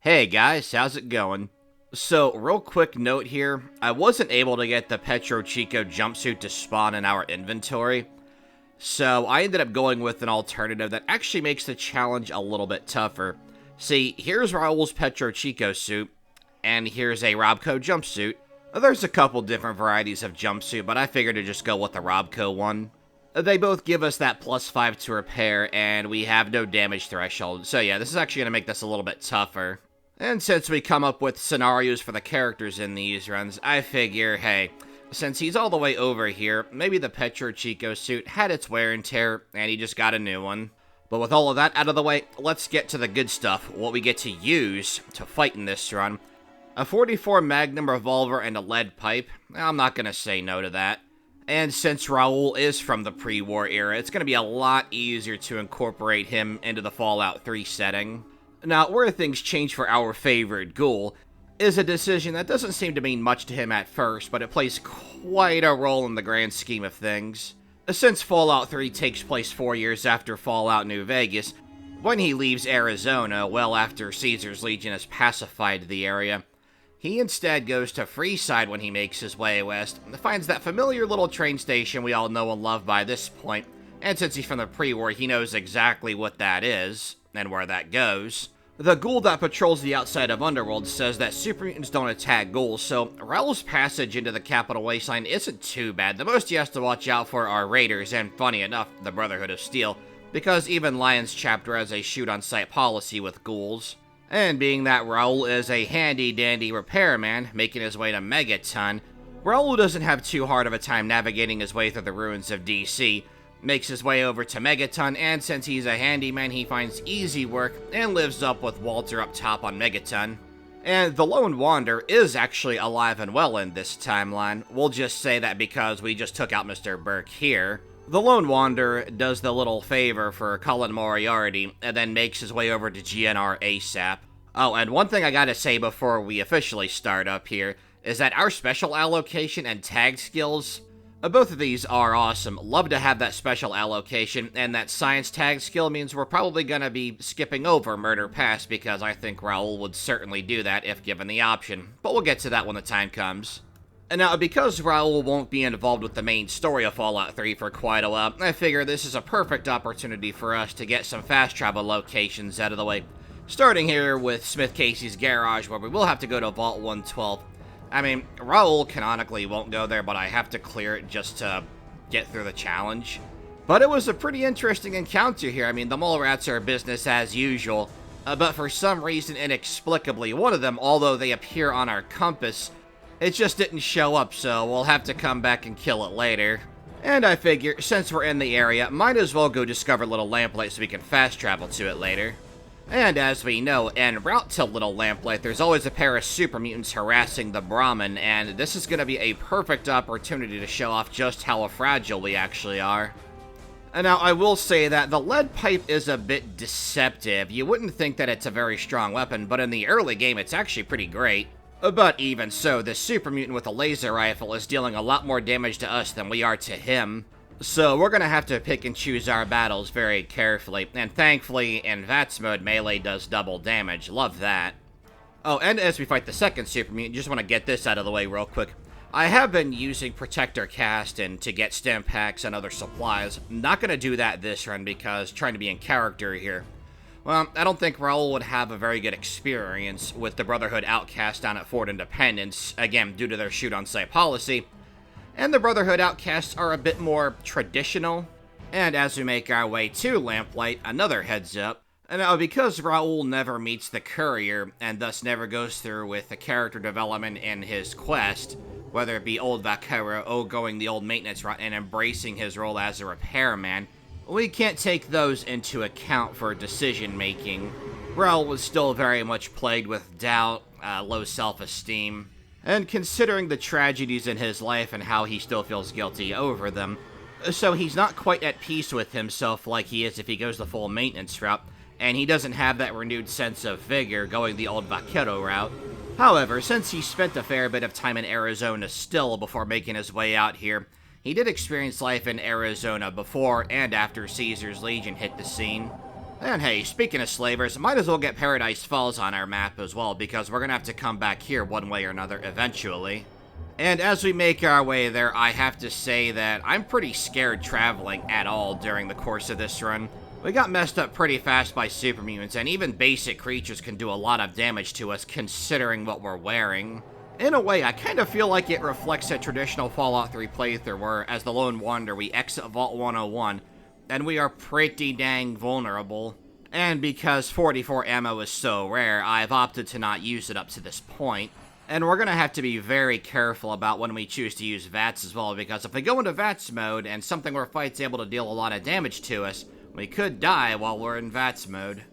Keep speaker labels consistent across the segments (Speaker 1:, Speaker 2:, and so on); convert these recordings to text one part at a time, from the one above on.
Speaker 1: Hey guys, how's it going? So, real quick note here, I wasn't able to get the Petro Chico jumpsuit to spawn in our inventory, so I ended up going with an alternative that actually makes the challenge a little bit tougher. See, here's Raul's Petro Chico suit, and here's a Robco jumpsuit. There's a couple different varieties of jumpsuit, but I figured to just go with the Robco one. They both give us that +5 to repair, and we have no damage threshold, so yeah, this is actually going to make this a little bit tougher. And since we come up with scenarios for the characters in these runs, I figure, hey, since he's all the way over here, maybe the Petro Chico suit had its wear and tear, and he just got a new one. But with all of that out of the way, let's get to the good stuff, what we get to use to fight in this run. A 44 Magnum revolver and a lead pipe, I'm not going to say no to that. And since Raul is from the pre-war era, it's going to be a lot easier to incorporate him into the Fallout 3 setting. Now, where things change for our favorite Ghoul is a decision that doesn't seem to mean much to him at first, but it plays quite a role in the grand scheme of things. Since Fallout 3 takes place 4 years after Fallout New Vegas, when he leaves Arizona, well after Caesar's Legion has pacified the area, he instead goes to Freeside when he makes his way west, and finds that familiar little train station we all know and love by this point, and since he's from the pre-war, he knows exactly what that is, and where that goes. The Ghoul that patrols the outside of Underworld says that super mutants don't attack ghouls, so Raul's passage into the Capital Wasteland isn't too bad. The most he has to watch out for are raiders, and funny enough, the Brotherhood of Steel, because even Lion's chapter has a shoot-on-sight policy with ghouls. And being that Raul is a handy-dandy repairman, making his way to Megaton, Raul doesn't have too hard of a time navigating his way through the ruins of D.C., makes his way over to Megaton, and since he's a handyman, he finds easy work and lives up with Walter up top on Megaton. And the Lone Wanderer is actually alive and well in this timeline. We'll just say that because we just took out Mr. Burke here. The Lone Wanderer does the little favor for Cullen Moriarty, and then makes his way over to GNR ASAP. Oh, and one thing I gotta say before we officially start up here, is that our special allocation and tag skills, both of these are awesome. Love to have that special allocation, and that science tag skill means we're probably gonna be skipping over Murder Pass, because I think Raul would certainly do that if given the option, but we'll get to that when the time comes. And now, because Raul won't be involved with the main story of Fallout 3 for quite a while, I figure this is a perfect opportunity for us to get some fast travel locations out of the way. Starting here with Smith Casey's garage, where we will have to go to Vault 112. I mean, Raul canonically won't go there, but I have to clear it just to get through the challenge. But it was a pretty interesting encounter here. I mean, the mole rats are business as usual, but for some reason, inexplicably, one of them, although they appear on our compass, it just didn't show up, so we'll have to come back and kill it later. And I figure, since we're in the area, might as well go discover Little Lamplight so we can fast travel to it later. And as we know, en route to Little Lamplight, there's always a pair of super mutants harassing the Brahmin, and this is going to be a perfect opportunity to show off just how fragile we actually are. And now, I will say that the lead pipe is a bit deceptive. You wouldn't think that it's a very strong weapon, but in the early game, it's actually pretty great. But even so, this super mutant with a laser rifle is dealing a lot more damage to us than we are to him. So we're gonna have to pick and choose our battles very carefully, and thankfully, in VATS mode, melee does double damage. Love that. Oh, and as we fight the second super mutant, just want to get this out of the way real quick. I have been using Protector Cast and to get stim packs and other supplies. Not gonna do that this run because trying to be in character here. Well, I don't think Raul would have a very good experience with the Brotherhood outcast down at Fort Independence, again, due to their shoot-on-sight policy. And the Brotherhood outcasts are a bit more traditional. And as we make our way to Lamplight, another heads up. And now, because Raul never meets the Courier, and thus never goes through with the character development in his quest, whether it be Old Vaquero or going the old maintenance route and embracing his role as a repairman, we can't take those into account for decision-making. Raul was still very much plagued with doubt, low self-esteem, and considering the tragedies in his life and how he still feels guilty over them, so he's not quite at peace with himself like he is if he goes the full maintenance route, and he doesn't have that renewed sense of vigor going the old Vaquero route. However, since he spent a fair bit of time in Arizona still before making his way out here, he did experience life in Arizona before and after Caesar's Legion hit the scene. And hey, speaking of slavers, might as well get Paradise Falls on our map as well, because we're gonna have to come back here one way or another eventually. And as we make our way there, I have to say that I'm pretty scared traveling at all during the course of this run. We got messed up pretty fast by super mutants, and even basic creatures can do a lot of damage to us considering what we're wearing. In a way, I kind of feel like it reflects a traditional Fallout 3 playthrough where, as the Lone Wanderer, we exit Vault 101, and we are pretty dang vulnerable. And because 44 ammo is so rare, I've opted to not use it up to this point. And we're gonna have to be very careful about when we choose to use VATS as well, because if we go into VATS mode and something we're fighting is able to deal a lot of damage to us, we could die while we're in VATS mode.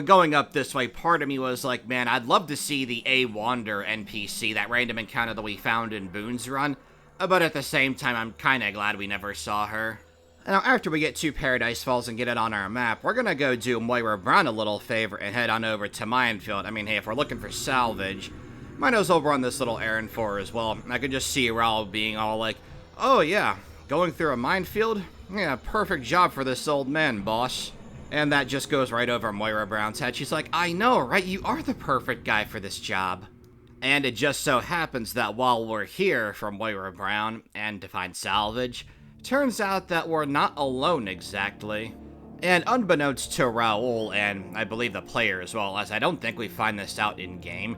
Speaker 1: Going up this way, part of me was like, man, I'd love to see the A Wander NPC, that random encounter that we found in Boone's Run, but at the same time, I'm kinda glad we never saw her. Now, after we get to Paradise Falls and get it on our map, we're gonna go do Moira Brown a little favor and head on over to Minefield. I mean, hey, if we're looking for salvage, might as well run this little errand for her as well. I could just see Raul being all like, oh yeah, going through a minefield? Yeah, perfect job for this old man, boss. And that just goes right over Moira Brown's head. She's like, I know, right? You are the perfect guy for this job. And it just so happens that while we're here for Moira Brown and to find salvage, turns out that we're not alone exactly. And unbeknownst to Raul, and I believe the player as well, as I don't think we find this out in-game,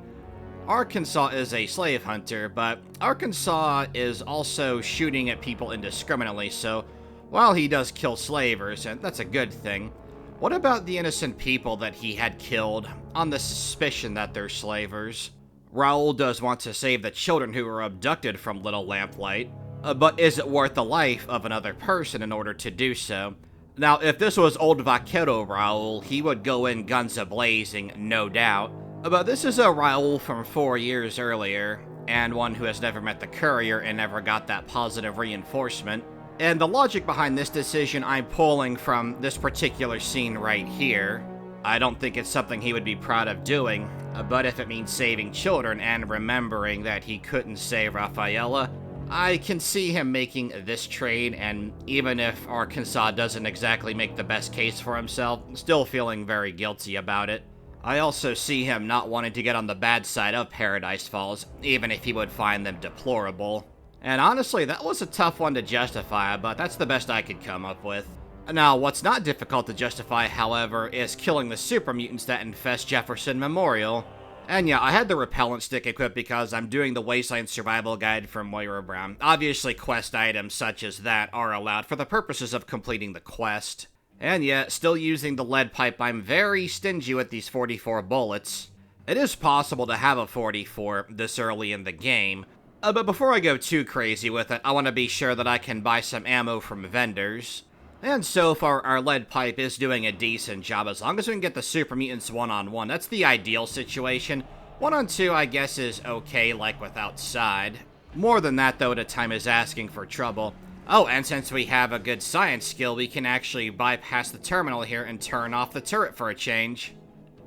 Speaker 1: Arkansas is a slave hunter, but Arkansas is also shooting at people indiscriminately, so while he does kill slavers, and that's a good thing, what about the innocent people that he had killed on the suspicion that they're slavers? Raul does want to save the children who were abducted from Little Lamplight, but is it worth the life of another person in order to do so? Now, if this was old Vaquero Raul, he would go in guns a-blazing, no doubt, but this is a Raul from 4 years earlier, and one who has never met the courier and never got that positive reinforcement. And the logic behind this decision I'm pulling from this particular scene right here. I don't think it's something he would be proud of doing, but if it means saving children and remembering that he couldn't save Rafaela, I can see him making this trade, and even if Arkansas doesn't exactly make the best case for himself, still feeling very guilty about it. I also see him not wanting to get on the bad side of Paradise Falls, even if he would find them deplorable. And honestly, that was a tough one to justify, but that's the best I could come up with. Now, what's not difficult to justify, however, is killing the super mutants that infest Jefferson Memorial. And yeah, I had the repellent stick equipped because I'm doing the Wasteland Survival Guide from Moira Brown. Obviously, quest items such as that are allowed for the purposes of completing the quest. And yet, still using the lead pipe, I'm very stingy with these 44 bullets. It is possible to have a 44 this early in the game, but before I go too crazy with it, I want to be sure that I can buy some ammo from vendors. And so far, our lead pipe is doing a decent job, as long as we can get the super mutants one-on-one. That's the ideal situation. One-on-two, I guess, is okay, like with outside. More than that, though, at a time is asking for trouble. Oh, and since we have a good science skill, we can actually bypass the terminal here and turn off the turret for a change.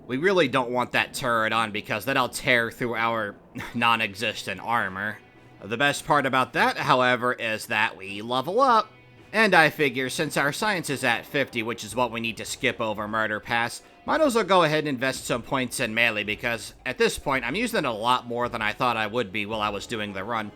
Speaker 1: We really don't want that turret on because that'll tear through our non-existent armor. The best part about that, however, is that we level up. And I figure since our science is at 50, which is what we need to skip over Murder Pass, might as well go ahead and invest some points in melee because at this point I'm using it a lot more than I thought I would be while I was doing the run.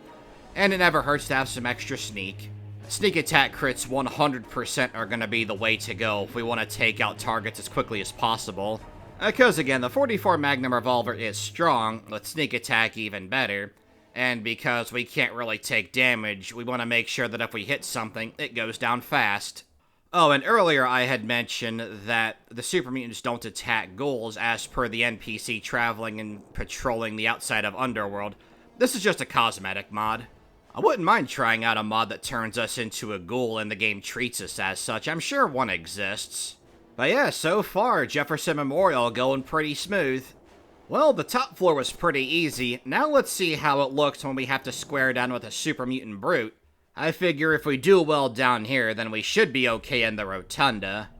Speaker 1: And it never hurts to have some extra sneak. Sneak attack crits 100% are going to be the way to go if we want to take out targets as quickly as possible. Because again, the 44 Magnum Revolver is strong, with sneak attack even better, and because we can't really take damage, we want to make sure that if we hit something, it goes down fast. Oh, and earlier I had mentioned that the super mutants don't attack ghouls as per the NPC traveling and patrolling the outside of Underworld. This is just a cosmetic mod. I wouldn't mind trying out a mod that turns us into a ghoul and the game treats us as such. I'm sure one exists. But yeah, so far, Jefferson Memorial going pretty smooth. Well, the top floor was pretty easy. Now let's see how it looks when we have to square down with a super mutant brute. I figure if we do well down here, then we should be okay in the rotunda.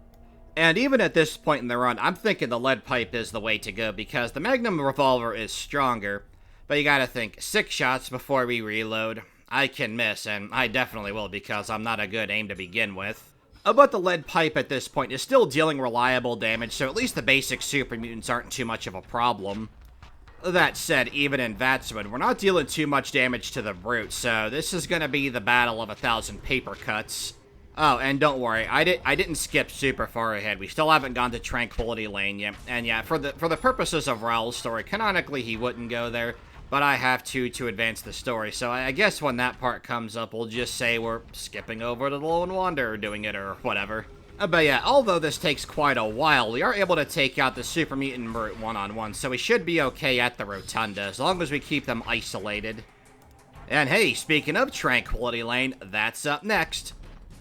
Speaker 1: And even at this point in the run, I'm thinking the lead pipe is the way to go because the Magnum Revolver is stronger. But you gotta think, 6 shots before we reload. I can miss, and I definitely will because I'm not a good aim to begin with. But the lead pipe at this point is still dealing reliable damage, so at least the basic super mutants aren't too much of a problem. That said, even in VATS mode, we're not dealing too much damage to the brute, so this is going to be the battle of 1,000 paper cuts. Oh, and don't worry, I didn't skip super far ahead. We still haven't gone to Tranquility Lane yet. And yeah, for the purposes of Raul's story, canonically he wouldn't go there, but I have to advance the story. So I guess when that part comes up, we'll just say we're skipping over to the Lone Wanderer doing it or whatever. But yeah, although this takes quite a while, we are able to take out the Super Mutant Brute one-on-one, so we should be okay at the Rotunda, as long as we keep them isolated. And hey, speaking of Tranquility Lane, that's up next.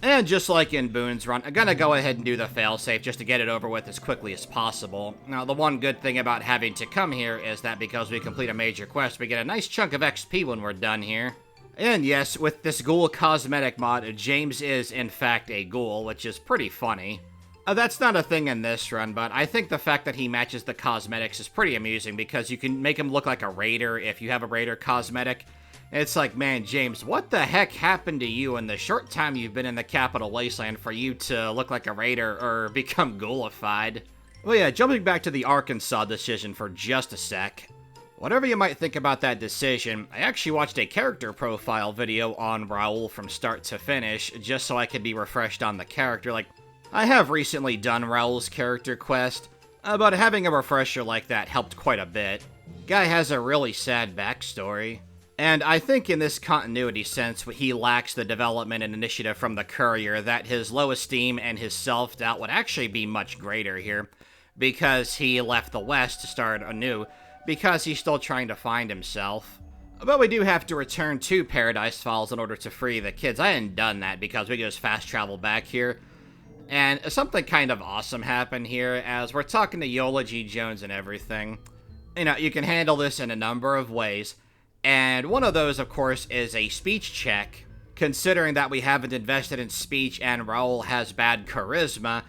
Speaker 1: And just like in Boone's Run, I'm gonna go ahead and do the failsafe just to get it over with as quickly as possible. Now, the one good thing about having to come here is that because we complete a major quest, we get a nice chunk of XP when we're done here. And yes, with this Ghoul cosmetic mod, James is in fact a ghoul, which is pretty funny. That's not a thing in this run, but I think the fact that he matches the cosmetics is pretty amusing because you can make him look like a raider if you have a raider cosmetic. It's like, man, James, what the heck happened to you in the short time you've been in the Capital Wasteland for you to look like a raider or become ghoulified? Well, yeah, jumping back to the Arkansas decision for just a sec. Whatever you might think about that decision, I actually watched a character profile video on Raul from start to finish, just so I could be refreshed on the character. Like, I have recently done Raul's character quest, but having a refresher like that helped quite a bit. Guy has a really sad backstory. And I think in this continuity sense, he lacks the development and initiative from the courier that his low esteem and his self-doubt would actually be much greater here, because he left the West to start anew, because he's still trying to find himself. But we do have to return to Paradise Falls in order to free the kids. I hadn't done that because we just fast travel back here. And something kind of awesome happened here as we're talking to Yola G. Jones and everything. You know, you can handle this in a number of ways. And one of those, of course, is a speech check. Considering that we haven't invested in speech and Raul has bad charisma,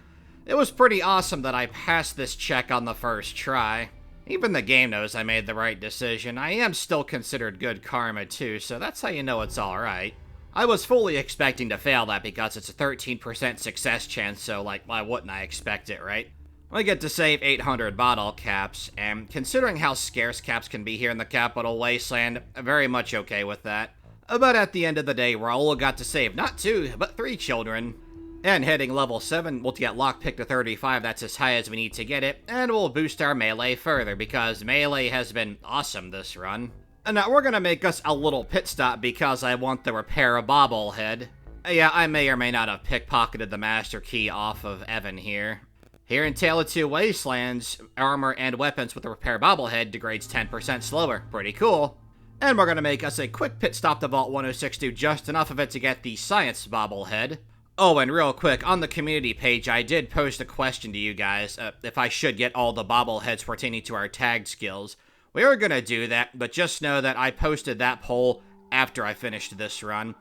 Speaker 1: it was pretty awesome that I passed this check on the first try. Even the game knows I made the right decision. I am still considered good karma too, so that's how you know it's alright. I was fully expecting to fail that because it's a 13% success chance, so like, why wouldn't I expect it, right? I get to save 800 bottle caps, and considering how scarce caps can be here in the Capital Wasteland, very much okay with that. But at the end of the day, Raul got to save not 2, but 3 children. And hitting level 7, we'll get lockpick to 35, that's as high as we need to get it, and we'll boost our melee further, because melee has been awesome this run. And now we're gonna make us a little pit stop because I want the repair a bobblehead. Yeah, I may or may not have pickpocketed the master key off of Evan here. Here in Tale of Two Wastelands, armor and weapons with the repair bobblehead degrades 10% slower. Pretty cool. And we're gonna make us a quick pit stop to Vault 106, do just enough of it to get the science bobblehead. Oh, and real quick, on the community page, I did post a question to you guys, if I should get all the bobbleheads pertaining to our tagged skills. We are gonna do that, but just know that I posted that poll after I finished this run.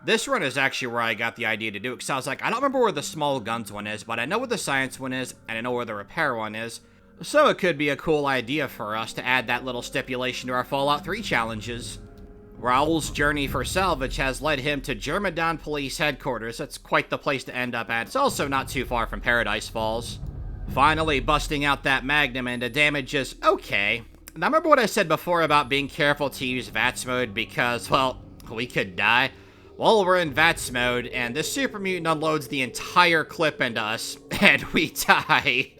Speaker 1: This run is actually where I got the idea to do it, because I was like, I don't remember where the small guns one is, but I know where the science one is, and I know where the repair one is. So it could be a cool idea for us to add that little stipulation to our Fallout 3 challenges. Raul's journey for salvage has led him to Germantown Police Headquarters. That's quite the place to end up at. It's also not too far from Paradise Falls. Finally busting out that Magnum, and the damage is okay. Now remember what I said before about being careful to use VATS mode because, well, we could die? Well, we're in VATS mode, and this super mutant unloads the entire clip into us, and we die.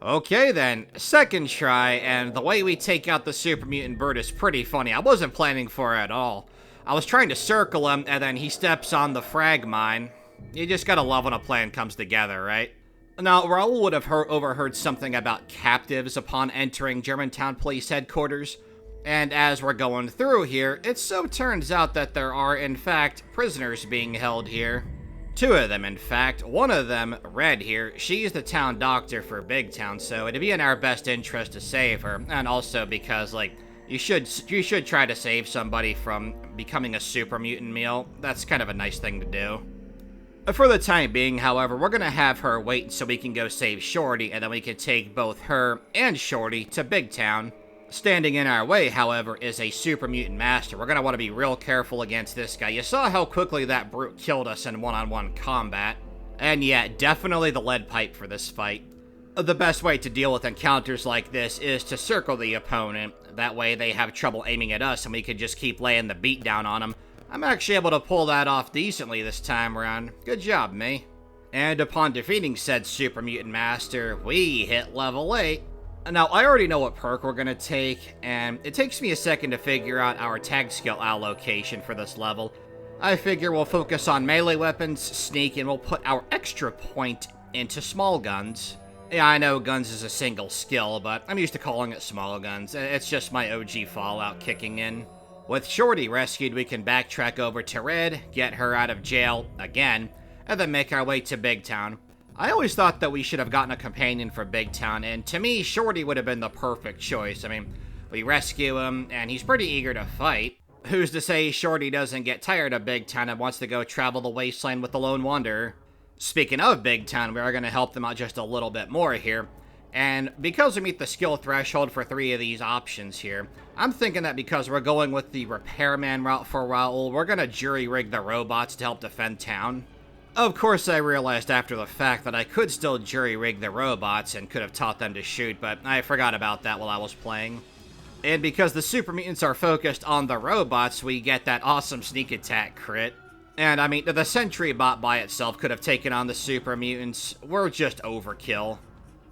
Speaker 1: Okay then, second try, and the way we take out the super mutant bird is pretty funny. I wasn't planning for it at all. I was trying to circle him, and then he steps on the frag mine. You just gotta love when a plan comes together, right? Now, Raul would have overheard something about captives upon entering Germantown Police Headquarters. And as we're going through here, it so turns out that there are, in fact, prisoners being held here. 2 of them, in fact. One of them, Red here, she's the town doctor for Big Town, so it'd be in our best interest to save her. And also because, like, you should try to save somebody from becoming a super mutant meal. That's kind of a nice thing to do. For the time being, however, we're gonna have her wait so we can go save Shorty, and then we can take both her and Shorty to Big Town. Standing in our way, however, is a super mutant master. We're gonna want to be real careful against this guy. You saw how quickly that brute killed us in one-on-one combat. And yeah, definitely the lead pipe for this fight. The best way to deal with encounters like this is to circle the opponent. That way they have trouble aiming at us and we can just keep laying the beat down on them. I'm actually able to pull that off decently this time around. Good job, me. And upon defeating said Super Mutant Master, we hit level 8. Now, I already know what perk we're gonna take, and it takes me a second to figure out our tag skill allocation for this level. I figure we'll focus on melee weapons, sneak, and we'll put our extra point into small guns. Yeah, I know guns is a single skill, but I'm used to calling it small guns. It's just my OG Fallout kicking in. With Shorty rescued, we can backtrack over to Red, get her out of jail again, and then make our way to Big Town. I always thought that we should have gotten a companion for Big Town, and to me, Shorty would have been the perfect choice. I mean, we rescue him, and he's pretty eager to fight. Who's to say Shorty doesn't get tired of Big Town and wants to go travel the wasteland with the Lone Wanderer? Speaking of Big Town, we are going to help them out just a little bit more here. And because we meet the skill threshold for 3 of these options here, I'm thinking that because we're going with the repairman route for Raul, we're going to jury-rig the robots to help defend town. Of course, I realized after the fact that I could still jury-rig the robots and could have taught them to shoot, but I forgot about that while I was playing. And because the super mutants are focused on the robots, we get that awesome sneak attack crit. And I mean, the sentry bot by itself could have taken on the super mutants. We're just overkill.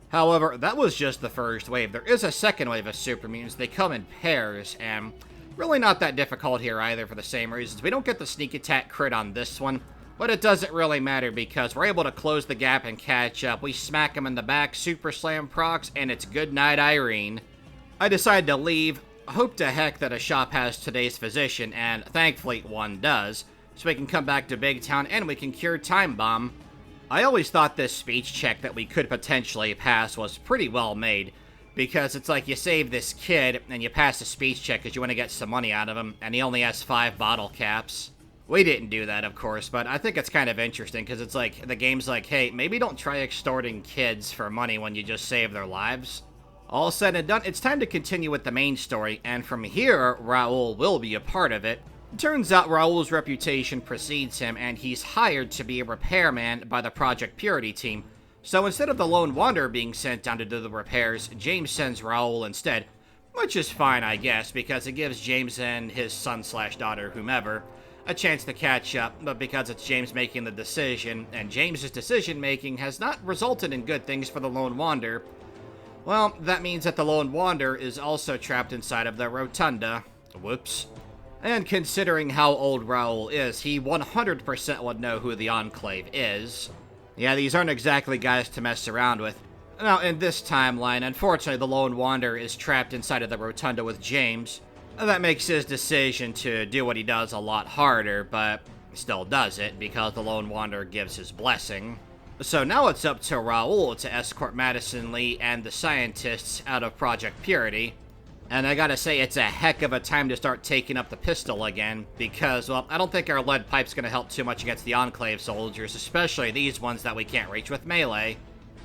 Speaker 1: However, that was just the first wave. There is a second wave of super mutants. They come in pairs, and really not that difficult here either for the same reasons. We don't get the sneak attack crit on this one, but it doesn't really matter because we're able to close the gap and catch up. We smack them in the back, super slam procs, and it's good night, Irene. I decided to leave. Hope to heck that a shop has today's physician, and thankfully one does, so we can come back to Big Town and we can cure Time Bomb. I always thought this speech check that we could potentially pass was pretty well made, because it's like you save this kid and you pass the speech check because you want to get some money out of him, and he only has 5 bottle caps. We didn't do that, of course, but I think it's kind of interesting because it's like, the game's like, hey, maybe don't try extorting kids for money when you just save their lives. All said and done, it's time to continue with the main story, and from here, Raul will be a part of it. Turns out Raul's reputation precedes him, and he's hired to be a repairman by the Project Purity team. So instead of the Lone Wanderer being sent down to do the repairs, James sends Raul instead. Which is fine, I guess, because it gives James and his son/daughter, whomever, a chance to catch up, but because it's James making the decision, and James's decision-making has not resulted in good things for the Lone Wanderer, well, that means that the Lone Wanderer is also trapped inside of the Rotunda. Whoops. And considering how old Raul is, he 100% would know who the Enclave is. Yeah, these aren't exactly guys to mess around with. Now, in this timeline, unfortunately, the Lone Wanderer is trapped inside of the Rotunda with James. That makes his decision to do what he does a lot harder, but still does it, because the Lone Wanderer gives his blessing. So now it's up to Raul to escort Madison Lee and the scientists out of Project Purity. And I gotta say, it's a heck of a time to start taking up the pistol again, because, well, I don't think our lead pipe's gonna help too much against the Enclave soldiers, especially these ones that we can't reach with melee.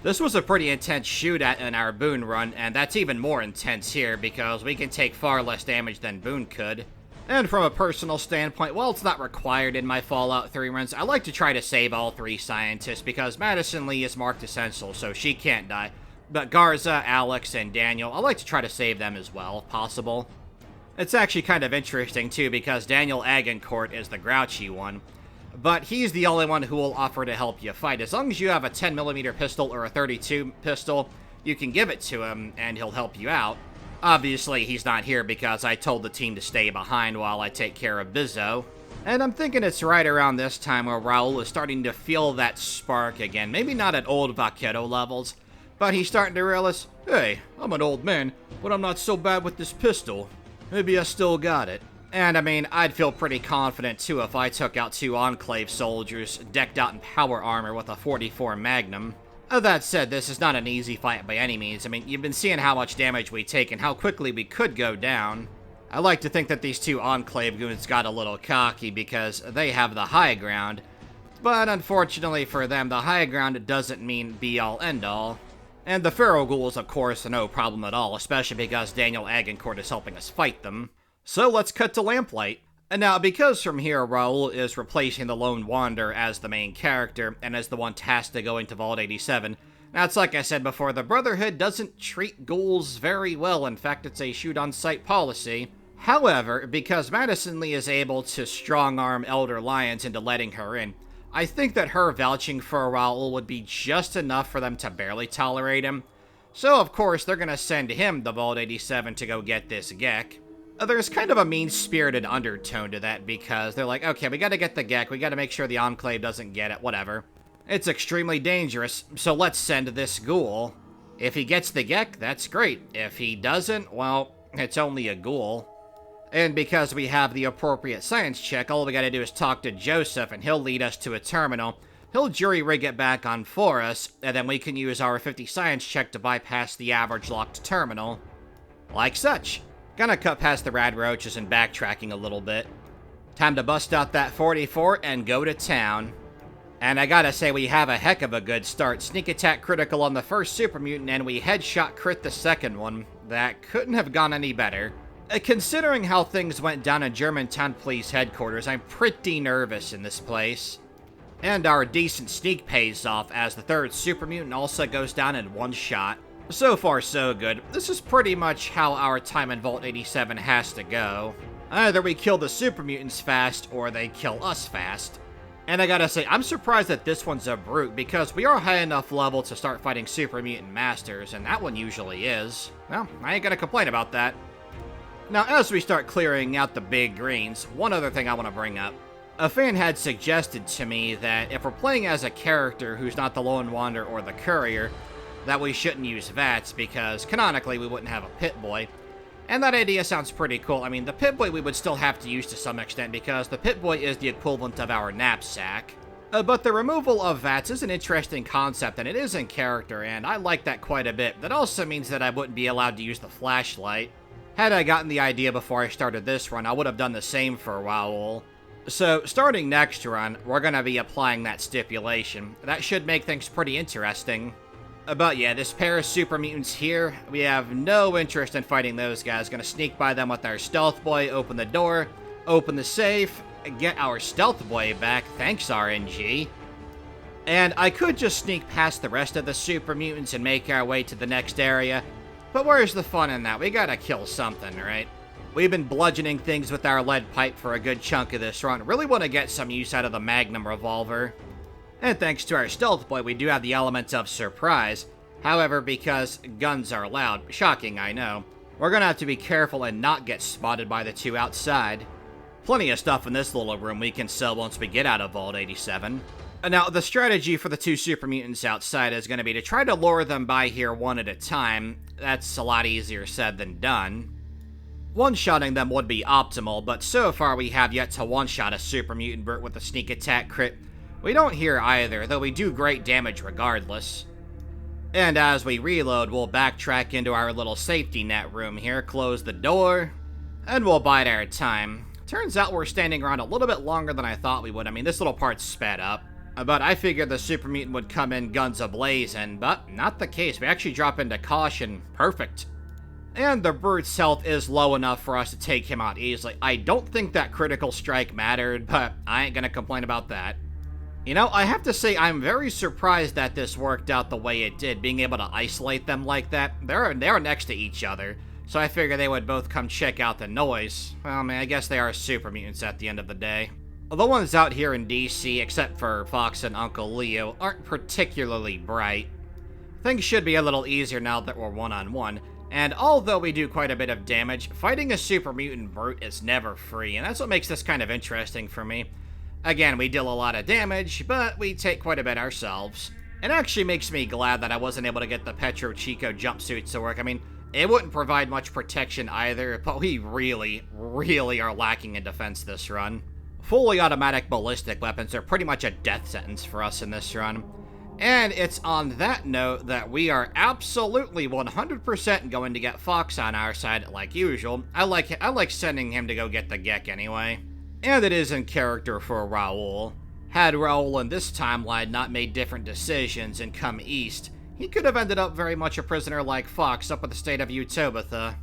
Speaker 1: This was a pretty intense shootout in our Boone run, and that's even more intense here, because we can take far less damage than Boone could. And from a personal standpoint, while it's not required in my Fallout 3 runs, I like to try to save all 3 scientists, because Madison Lee is marked essential, so she can't die. But Garza, Alex, and Daniel, I like to try to save them as well, if possible. It's actually kind of interesting, too, because Daniel Agincourt is the grouchy one. But he's the only one who will offer to help you fight. As long as you have a 10mm pistol or a 32 pistol, you can give it to him, and he'll help you out. Obviously, he's not here because I told the team to stay behind while I take care of Bizzo. And I'm thinking it's right around this time where Raul is starting to feel that spark again. Maybe not at old Vaquero levels, but he's starting to realize, hey, I'm an old man, but I'm not so bad with this pistol. Maybe I still got it. And I mean, I'd feel pretty confident too if I took out 2 Enclave soldiers decked out in power armor with a 44 Magnum. That said, this is not an easy fight by any means. I mean, you've been seeing how much damage we take and how quickly we could go down. I like to think that these 2 Enclave goons got a little cocky because they have the high ground. But unfortunately for them, the high ground doesn't mean be-all, end-all. And the Pharaoh Ghouls, of course, are no problem at all, especially because Daniel Agincourt is helping us fight them. So let's cut to Lamplight. And now, because from here, Raul is replacing the Lone Wanderer as the main character, and as the one tasked to go into Vault 87, now it's like I said before, the Brotherhood doesn't treat ghouls very well. In fact, it's a shoot-on-sight policy. However, because Madison Lee is able to strong-arm Elder Lyons into letting her in, I think that her vouching for Raul would be just enough for them to barely tolerate him. So, of course, they're gonna send him to Vault 87 to go get this G.E.C.K. There's kind of a mean-spirited undertone to that, because they're like, okay, we gotta get the G.E.C.K, we gotta make sure the Enclave doesn't get it, whatever. It's extremely dangerous, so let's send this Ghoul. If he gets the G.E.C, that's great. If he doesn't, well, it's only a Ghoul. And because we have the appropriate science check, all we gotta do is talk to Joseph, and he'll lead us to a terminal. He'll jury-rig it back on for us, and then we can use our 50 science check to bypass the average locked terminal. Like such. Gonna cut past the rad roaches and backtracking a little bit. Time to bust out that 44 and go to town. And I gotta say, we have a heck of a good start. Sneak attack critical on the first super mutant, and we headshot crit the second one. That couldn't have gone any better. Considering how things went down in Germantown Police Headquarters, I'm pretty nervous in this place. And our decent sneak pays off, as the third super mutant also goes down in one shot. So far, so good. This is pretty much how our time in Vault 87 has to go. Either we kill the super mutants fast, or they kill us fast. And I gotta say, I'm surprised that this one's a brute, because we are high enough level to start fighting super mutant masters, and that one usually is. Well, I ain't gonna complain about that. Now, as we start clearing out the big greens, one other thing I want to bring up. A fan had suggested to me that if we're playing as a character who's not the Lone Wanderer or the Courier, that we shouldn't use VATS, because canonically we wouldn't have a Pit-Boy. And that idea sounds pretty cool. I mean, the Pit-Boy we would still have to use to some extent, because the Pit-Boy is the equivalent of our knapsack. But the removal of VATS is an interesting concept, and it is in character, and I like that quite a bit. That also means that I wouldn't be allowed to use the flashlight. Had I gotten the idea before I started this run, I would have done the same for Raul. So, starting next run, we're gonna be applying that stipulation. That should make things pretty interesting. But yeah, this pair of super mutants here, we have no interest in fighting those guys. Gonna sneak by them with our stealth boy, open the door, open the safe, get our stealth boy back, thanks RNG. And I could just sneak past the rest of the super mutants and make our way to the next area, but where's the fun in that? We gotta kill something, right? We've been bludgeoning things with our lead pipe for a good chunk of this run. Really want to get some use out of the Magnum revolver. And thanks to our stealth boy, we do have the elements of surprise. However, because guns are loud, shocking I know, we're gonna have to be careful and not get spotted by the two outside. Plenty of stuff in this little room we can sell once we get out of Vault 87. Now, the strategy for the two super mutants outside is going to be to try to lure them by here one at a time. That's a lot easier said than done. One-shotting them would be optimal, but so far we have yet to one-shot a super mutant brute with a sneak attack crit. We don't here either, though we do great damage regardless. And as we reload, we'll backtrack into our little safety net room here, close the door, and we'll bide our time. Turns out we're standing around a little bit longer than I thought we would. I mean, this little part's sped up. But I figured the super mutant would come in guns a-blazing, but not the case. We actually drop into caution. Perfect. And the brute's health is low enough for us to take him out easily. I don't think that critical strike mattered, but I ain't gonna complain about that. You know, I have to say I'm very surprised that this worked out the way it did, being able to isolate them like that. They're next to each other, so I figure they would both come check out the noise. Well, man, I guess they are super mutants at the end of the day. The ones out here in DC, except for Fox and Uncle Leo, aren't particularly bright. Things should be a little easier now that we're one-on-one. And although we do quite a bit of damage, fighting a super mutant brute is never free, and that's what makes this kind of interesting for me. Again, we deal a lot of damage, but we take quite a bit ourselves. It actually makes me glad that I wasn't able to get the Petro Chico jumpsuits to work. I mean, it wouldn't provide much protection either, but we really are lacking in defense this run. Fully automatic ballistic weapons are pretty much a death sentence for us in this run. And it's on that note that we are absolutely 100% going to get Fox on our side like usual. I like sending him to go get the G.E.C.K anyway. And it is in character for Raul. Had Raul in this timeline not made different decisions and come east, he could have ended up very much a prisoner like Fox up at the state of Utobitha.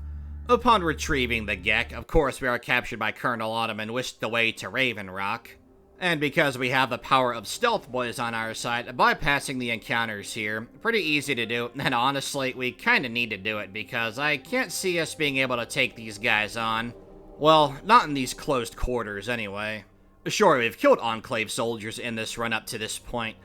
Speaker 1: Upon retrieving the G.E.C.K, of course we are captured by Colonel Autumn and whisked away to Raven Rock. And because we have the power of Stealth Boys on our side, bypassing the encounters here, pretty easy to do, and honestly, we kinda need to do it because I can't see us being able to take these guys on. Well, not in these closed quarters anyway. Sure, we've killed Enclave soldiers in this run up to this point,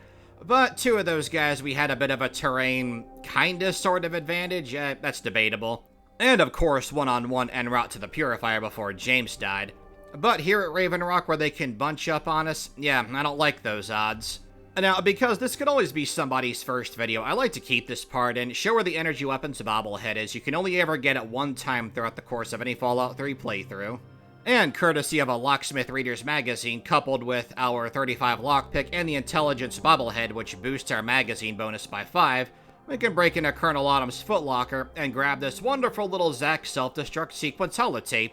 Speaker 1: but 2 of those guys we had a bit of a terrain, kinda sort of advantage, that's debatable. And of course, one-on-one en route to the Purifier before James died. But here at Raven Rock where they can bunch up on us, yeah, I don't like those odds. Now, because this could always be somebody's first video, I like to keep this part in, show where the energy weapons bobblehead is. You can only ever get it one time throughout the course of any Fallout 3 playthrough. And courtesy of a Locksmith Reader's Magazine, coupled with our 35 lockpick and the Intelligence bobblehead, which boosts our magazine bonus by 5, we can break into Colonel Autumn's footlocker and grab this wonderful little Zack self-destruct sequence holotape.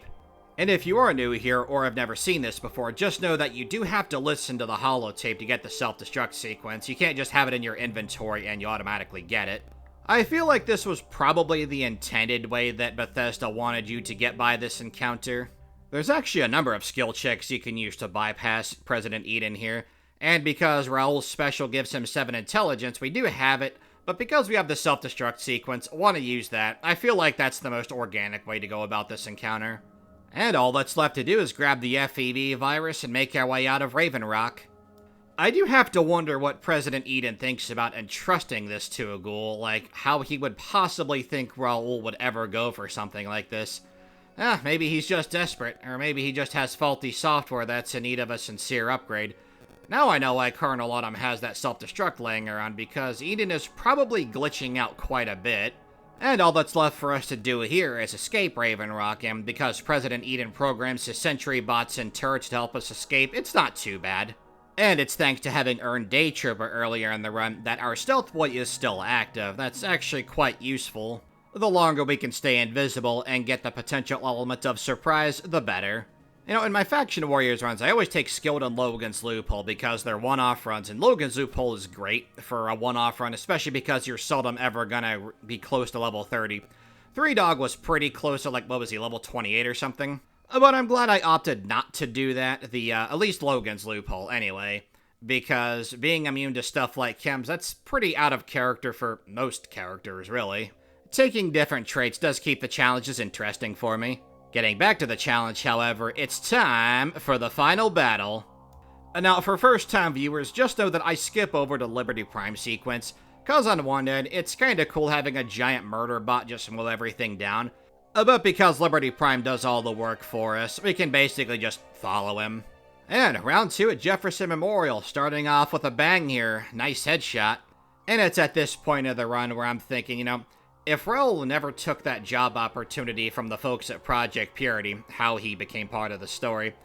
Speaker 1: And if you are new here or have never seen this before, just know that you do have to listen to the holotape to get the self-destruct sequence. You can't just have it in your inventory and you automatically get it. I feel like this was probably the intended way that Bethesda wanted you to get by this encounter. There's actually a number of skill checks you can use to bypass President Eden here, and because Raul's special gives him 7 intelligence, we do have it, but because we have the self-destruct sequence, I want to use that. I feel like that's the most organic way to go about this encounter. And all that's left to do is grab the FEV virus and make our way out of Raven Rock. I do have to wonder what President Eden thinks about entrusting this to a ghoul, like how he would possibly think Raul would ever go for something like this. Maybe he's just desperate, or maybe he just has faulty software that's in need of a sincere upgrade. Now I know why Colonel Autumn has that self-destruct laying around, because Eden is probably glitching out quite a bit. And all that's left for us to do here is escape Raven Rock, and because President Eden programs his sentry bots and turrets to help us escape, it's not too bad. And it's thanks to having earned Day Trooper earlier in the run that our Stealth Boy is still active. That's actually quite useful. The longer we can stay invisible and get the potential element of surprise, the better. You know, in my Faction Warriors runs, I always take Skilled and Logan's Loophole because they're one-off runs, and Logan's Loophole is great for a one-off run, especially because you're seldom ever gonna be close to level 30. 3Dog was pretty close to, like, what was he, level 28 or something? But I'm glad I opted not to do that, at least Logan's Loophole, anyway. Because being immune to stuff like chems, that's pretty out of character for most characters, really. Taking different traits does keep the challenges interesting for me. Getting back to the challenge, however, it's time for the final battle. Now, for first-time viewers, just know that I skip over the Liberty Prime sequence, cause on one end, it's kinda cool having a giant murder bot just mow everything down, but because Liberty Prime does all the work for us, we can basically just follow him. And round 2 at Jefferson Memorial, starting off with a bang here, nice headshot. And it's at this point of the run where I'm thinking, you know, if Raul never took that job opportunity from the folks at Project Purity, how he became part of the story,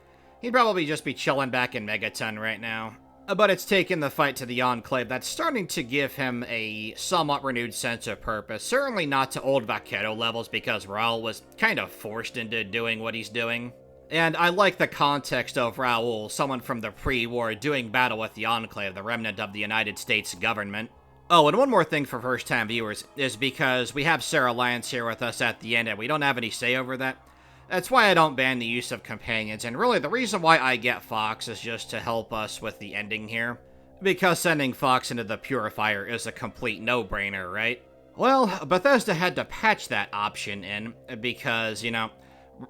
Speaker 1: he'd probably just be chilling back in Megaton right now. But it's taken the fight to the Enclave that's starting to give him a somewhat renewed sense of purpose. Certainly not to old Vaquero levels because Raul was kind of forced into doing what he's doing. And I like the context of Raul, someone from the pre-war doing battle with the Enclave, the remnant of the United States government. Oh, and one more thing for first-time viewers is because we have Sarah Lyons here with us at the end and we don't have any say over that. That's why I don't ban the use of companions, and really the reason why I get Fox is just to help us with the ending here. Because sending Fox into the Purifier is a complete no-brainer, right? Well, Bethesda had to patch that option in because, you know,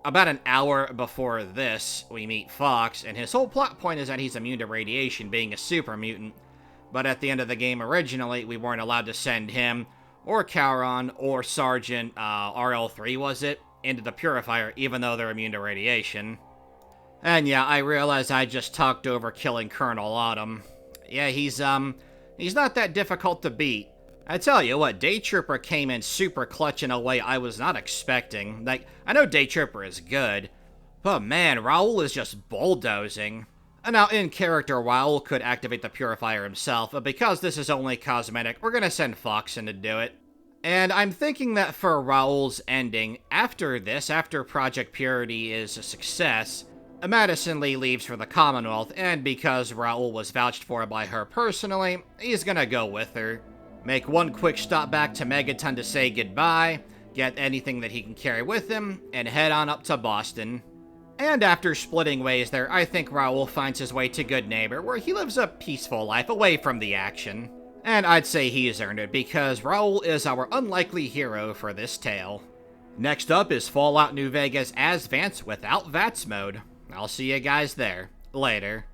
Speaker 1: about an hour before this, we meet Fox, and his whole plot point is that he's immune to radiation, being a super mutant. But at the end of the game originally, we weren't allowed to send him, or Cauron, or Sergeant RL3, was it, into the Purifier, even though they're immune to radiation. And yeah, I realize I just talked over killing Colonel Autumn. Yeah, he's not that difficult to beat. I tell you what, Day Trooper came in super clutch in a way I was not expecting. Like, I know Day Trooper is good, but man, Raul is just bulldozing. Now, in character, Raul could activate the Purifier himself, but because this is only cosmetic, we're gonna send Fox in to do it. And I'm thinking that for Raul's ending, after this, after Project Purity is a success, Madison Lee leaves for the Commonwealth, and because Raul was vouched for by her personally, he's gonna go with her. Make one quick stop back to Megaton to say goodbye, get anything that he can carry with him, and head on up to Boston. And after splitting ways there, I think Raul finds his way to Good Neighbor, where he lives a peaceful life away from the action. And I'd say he's earned it, because Raul is our unlikely hero for this tale. Next up is Fallout New Vegas as Vance without VATS mode. I'll see you guys there. Later.